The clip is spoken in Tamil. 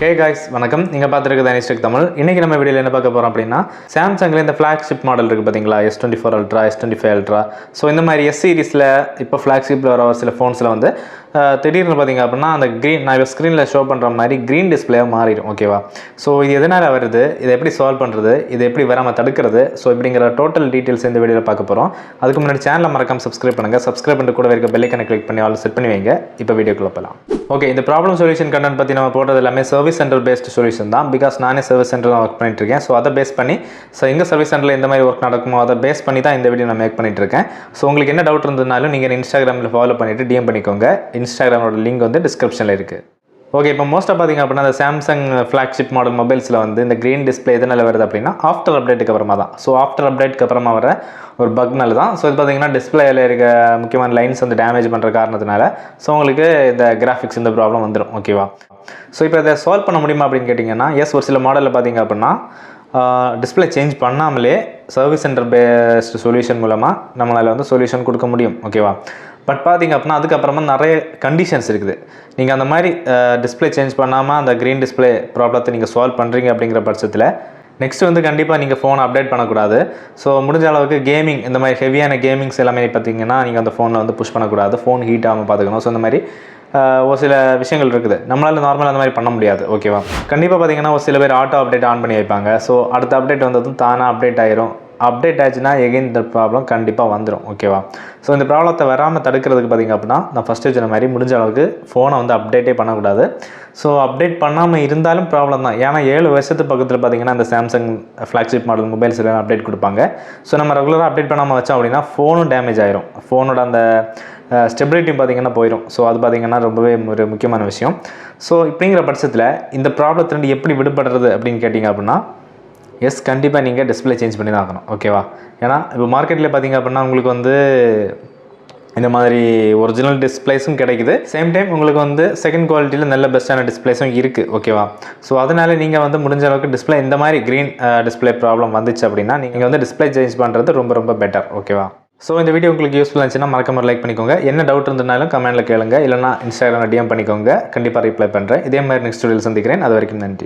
Hey guys, வணக்கம். நீங்க பார்த்துருக்கிறது அனிஸ்டெக் தமிழ். இன்னைக்கு நம்ம வீடியோல என்ன பார்க்க போறோம் அப்படின்னா, சாம்சங்ல இந்த ஃபிளாக்ஷிப் மாடல் இருக்கு பாத்தீங்களா, S24 Ultra, S25 Ultra. So இந்த மாதிரி S சீரிஸ்ல இப்போ ஃபிளாக்ஷிப்ல வர சில ஃபோன்ஸ்ல வந்து திடீர்னு பார்த்தீங்க அப்படின்னா அந்த க்ரீன் நான் இப்போ ஸ்க்ரீனில் ஷோ பண்ணுற மாதிரி க்ரீன் டிஸ்பிளேயாக மாறிடும். ஓகேவா? ஸோ இது எதனால் வருது, இதை எப்படி சால்வ் பண்ணுறது, இது எப்படி வராமல் தடுக்கிறது, ஸோ இப்படிங்கிற டோட்டல் டீட்டெயில்ஸ் இந்த வீடியோவில் பார்க்க போகிறோம். அதுக்கு முன்னாடி சேனலை மறக்காம சப்ஸ்கிரைப் பண்ணுங்கள். சப்ஸ்கிரைப் பண்ணிட்டு கூட இருக்க பெல் ஐகானை கிளிக் பண்ணி ஆல் செட் பண்ணி வைங்க. இப்போ வீடியோக்குள்ள போகலாம். ஓகே, இந்த ப்ராப்ளம் சொல்யூஷன் கண்டென்ட் பற்றி நம்ம போடுறது எல்லாமே சர்வீஸ் சென்டர் பேஸ்ட் சொல்யூஷன் தான். பிகாஸ் நானே சர்வீஸ் சென்டர் தான் ஒர்க் பண்ணிட்டு இருக்கேன். ஸோ அதை பேஸ் பண்ணி எங்கள் சர்வீஸ் சென்டரில் எந்த மாதிரி ஒர்க் நடக்குமோ அதை பேஸ் பண்ணி தான் இந்த வீடியோ நான் மேக் பண்ணிட்டு இருக்கேன். ஸோ உங்களுக்கு என்ன டவுட் இருந்ததுனாலும் நீங்கள் இன்ஸ்டாகிராமில் ஃபாலோ பண்ணிவிட்டு டிஎம் பண்ணிக்கோங்க. இன்ஸ்டாகிராமோட லிங்க் வந்து டிஸ்கிரிப்ஷனில் இருக்குது. ஓகே, இப்போ மோஸ்ட்டாக பார்த்திங்க அப்படின்னா அந்த சாம்சங் ஃப்ளாக்ஷிப் மாடல் மொபைல்ஸில் வந்து இந்த க்ரீன் டிஸ்பிளே எதனால் வருது அப்படின்னா ஆஃப்டர் அப்டேட்டுக்கு அப்புறமா தான். ஸோ ஆஃப்டர் அப்டேட்டுக்கு அப்புறமா வர ஒரு பக்னால தான். ஸோ இது பார்த்திங்கன்னா டிஸ்பிளேயில் இருக்க முக்கியமான லைன்ஸ் வந்து டேமேஜ் பண்ணுற காரணத்தினால ஸோ உங்களுக்கு இந்த கிராஃபிக்ஸ் இந்த ப்ராப்ளம் வந்துடும். ஓகேவா? ஸோ இப்போ இதை சால்வ் பண்ண முடியுமா அப்படின்னு கேட்டிங்கன்னா, எஸ், ஒரு சில மாடலில் பார்த்திங்க அப்படின்னா டிஸ்பிளே சேஞ்ச் பண்ணாமலே சர்வீஸ் சென்டர் பேஸ்டு சொல்யூஷன் மூலமாக நம்மளால் வந்து சொல்யூஷன் கொடுக்க முடியும். ஓகேவா? பட் பார்த்திங்க அப்படின்னா அதுக்கப்புறமா நிறைய கண்டிஷன்ஸ் இருக்குது. நீங்கள் அந்த மாதிரி டிஸ்பிளே சேஞ்ச் பண்ணாமல் அந்த க்ரீன் டிஸ்பிளே ப்ராப்ளத்தை நீங்கள் சால்வ் பண்ணுறீங்க அப்படிங்கிற பட்சத்தில் நெக்ஸ்ட் வந்து கண்டிப்பாக நீங்கள் ஃபோனை அப்டேட் பண்ணக்கூடாது. ஸோ முடிஞ்ச அளவுக்கு கேமிங், இந்த மாதிரி ஹெவியான கேமிங்ஸ் எல்லாமே பார்த்திங்கன்னா நீங்கள் அந்த ஃபோனில் வந்து புஷ் பண்ணக்கூடாது. ஃபோன் ஹீட் ஆகாமல் பார்த்துக்கணும். ஸோ இந்த மாதிரி ஒரு சில விஷயங்கள் இருக்குது. நம்மளால் நார்மலாக அந்த மாதிரி பண்ண முடியாது. ஓகேவா? கண்டிப்பாக பார்த்திங்கன்னா ஒரு சில பேர் ஆட்டோ அப்டேட் ஆன் பண்ணி வைப்பாங்க. ஸோ அடுத்த அப்டேட் வந்ததும் தானாக அப்டேட் ஆயிரும். அப்டேட் ஆச்சுன்னா எகெயின் இந்த ப்ராப்ளம் கண்டிப்பாக வந்துடும். ஓகேவா? ஸோ இந்த ப்ராப்ளத்தை வராமல் தடுக்கிறதுக்கு பார்த்திங்க அப்படின்னா நான் ஃபஸ்ட்டு சொன்ன மாதிரி முடிஞ்ச அளவுக்கு ஃபோனை வந்து அப்டேட்டே பண்ணக்கூடாது. ஸோ அப்டேட் பண்ணாமல் இருந்தாலும் ப்ராப்ளம் தான். ஏன்னா 7 வருஷத்துக்கு பக்கத்தில் பார்த்திங்கன்னா இந்த சாம்சங் ஃப்ளாக்ஷிப் மாடல் மொபைல்ஸ் எல்லாம் அப்டேட் கொடுப்பாங்க. ஸோ நம்ம ரெகுலராக அப்டேட் பண்ணாமல் வச்சோம் அப்படின்னா ஃபோனும் டேமேஜ் ஆயிரும். ஃபோனோட அந்த ஸ்டெபிலிட்டி பார்த்திங்கன்னா போயிடும். ஸோ அது பார்த்திங்கன்னா ரொம்பவே ஒரு முக்கியமான விஷயம். ஸோ இப்படிங்கிற பட்சத்தில் இந்த ப்ராப்ளத்திலிருந்து எப்படி விடுபடுறது அப்படின்னு கேட்டிங்க அப்படின்னா, எஸ், கண்டிப்பாக நீங்கள் டிஸ்பிளே சேஞ்ச் பண்ணி தான் ஆகணும். ஓகேவா? ஏன்னா இப்போ மார்க்கெட்டில் பார்த்திங்க அப்படின்னா உங்களுக்கு வந்து இந்த மாதிரி ஒரிஜினல் டிஸ்பிளேஸும் கிடைக்குது. சேம் டைம் உங்களுக்கு வந்து செகண்ட் குவாலிட்டியில் நல்ல பெஸ்ட்டான டிஸ்பிளேஸும் இருக்குது. ஓகேவா? ஸோ அதனால் நீங்கள் வந்து முடிஞ்ச அளவுக்கு டிஸ்பிளே இந்த மாதிரி க்ரீன் டிஸ்பிளே ப்ராப்ளம் வந்துச்சு அப்படின்னா நீங்கள் வந்து டிஸ்பிளே சேஞ்ச் பண்ணுறது ரொம்ப ரொம்ப பெட்டர். ஓகேவா? ஸோ இந்த வீடியோ உங்களுக்கு யூஸ்ஃபுல்லாக இருந்துச்சுன்னா மறக்காம லைக் பண்ணிக்கோங்க. என்ன டவுட் இருந்ததுனாலும் கமெண்ட்டில் கேளுங்க. இல்லைனா இன்ஸ்டாகிராமில் டிஎம் பண்ணிக்கோங்க. கண்டிப்பாக ரிப்ளை பண்ணுறேன். இதே மாதிரி நெக்ஸ்ட் வீடியோவில் சந்திக்கிறேன். அது வரைக்கும் நன்றி.